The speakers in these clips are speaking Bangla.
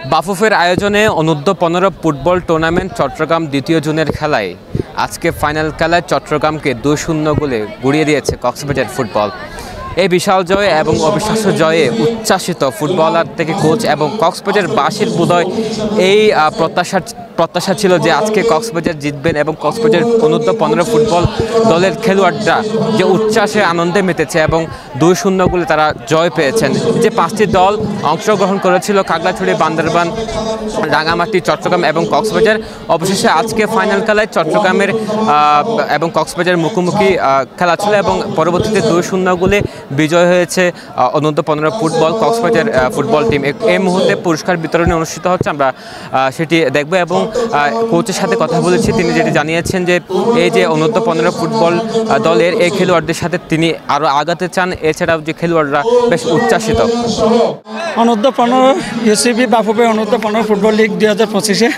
বাফুফের আয়োজনে অনূর্ধ্ব-15 ফুটবল টুর্নামেন্ট চট্টগ্রাম দ্বিতীয় জুনের খেলায় আজকে ফাইনাল খেলায় চট্টগ্রামকে 2-0 গোলে গুড়িয়ে দিয়েছে কক্সবাজার ফুটবল। এই বিশাল জয়ে এবং অবিশ্বাস্য জয়ে উচ্ছ্বাসিত ফুটবলার থেকে কোচ এবং কক্সবাজারবাসীর বোধহয় এই প্রত্যাশা ছিল যে আজকে কক্সবাজার জিতবেন এবং কক্সবাজার অনূর্ধ্ব-15 ফুটবল দলের খেলোয়াড়রা যে উচ্ছ্বাসে আনন্দে মেতেছে এবং 2-0 গোলে তারা জয় পেয়েছেন। যে 5টি দল অংশগ্রহণ করেছিল খাগড়াছড়ি, বান্দরবান, রাঙামাটি, চট্টগ্রাম এবং কক্সবাজার, অবশেষে আজকে ফাইনাল খেলায় চট্টগ্রামের এবং কক্সবাজার মুখোমুখি খেলা ছিল এবং পরবর্তীতে 2-0 গোলে বিজয় হয়েছে অনূর্ধ্ব-15 ফুটবল কক্সবাজার ফুটবল টিম। এই মুহূর্তে পুরস্কার বিতরণী অনুষ্ঠিত হচ্ছে, আমরা সেটি দেখব এবং কোচের সাথে কথা বলেছি। তিনি যেটি জানিয়েছেন যে এই যে অনূর্ধ্ব-15 ফুটবল দলের এই খেলোয়াড়দের সাথে তিনি আরও আগাতে চান, এছাড়াও যে খেলোয়াড়রা বেশ উচ্ছ্বাসিত। অনূর্ধ্ব-15 ইউসিবি বাফুফে অনূর্ধ্ব-15 ফুটবল লিগ 2025-এ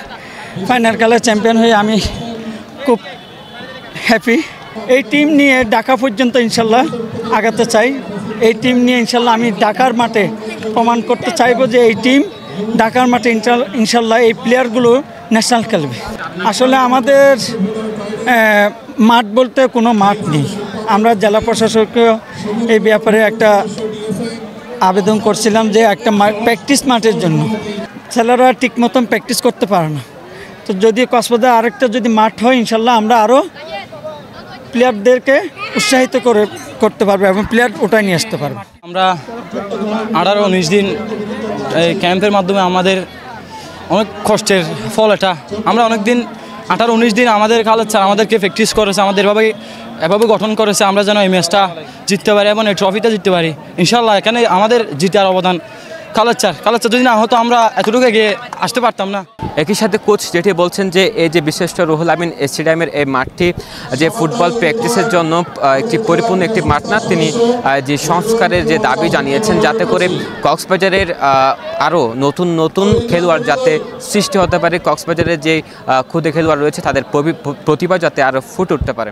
ফাইনাল খেলার চ্যাম্পিয়ন হয়ে আমি খুব হ্যাপি। এই টিম নিয়ে ঢাকা পর্যন্ত ইনশাল্লাহ আগাতে চাই। এই টিম নিয়ে ইনশাল্লাহ আমি ঢাকার মাঠে প্রমাণ করতে চাইবো যে এই টিম ঢাকার মাঠে ইনশাল্লাহ এই প্লেয়ারগুলো ন্যাশনাল খেলবে। আসলে আমাদের মাঠ বলতে কোনো মাঠ নেই। আমরা জেলা প্রশাসককে এই ব্যাপারে একটা আবেদন করছিলাম যে একটা প্র্যাকটিস মাঠের জন্য। ছেলেরা ঠিক মতন প্র্যাকটিস করতে পারে না, তো যদি কক্সবাজার আরেকটা যদি মাঠ হয় ইনশাল্লাহ আমরা আরও প্লেয়ারদেরকে উৎসাহিত করতে পারবো এবং প্লেয়ার ওটাই নিয়ে আসতে পারবো। আমরা 18-19 দিন এই ক্যাম্পের মাধ্যমে আমাদের অনেক কষ্টের ফল এটা। আমরা অনেক দিন 18-19 দিন আমাদের খালেদ স্যার আমাদেরকে প্র্যাকটিস করেছে, আমাদের এভাবে গঠন করেছে আমরা যেন এই ম্যাচটা জিততে পারি এবং এই ট্রফিটা জিততে পারি ইনশাল্লাহ। এখানে আমাদের জিতার অবদান খালেদ স্যার যদি না হতো আমরা এতটুকু এগিয়ে আসতে পারতাম না। একই সাথে কোচ যেটি বলছেন যে এই যে বিশিষ্ট রুহুল আমিন স্টেডিয়ামের এই মাঠটি যে ফুটবল প্র্যাকটিসের জন্য একটি পরিপূর্ণ একটি মাঠ না, তিনি যে সংস্কারের যে দাবি জানিয়েছেন যাতে করে কক্সবাজারের আরও নতুন নতুন খেলোয়াড় যাতে সৃষ্টি হতে পারে, কক্সবাজারের যে ক্ষুদে খেলোয়াড় রয়েছে তাদের প্রতিভা যাতে আরও ফুটে উঠতে পারে।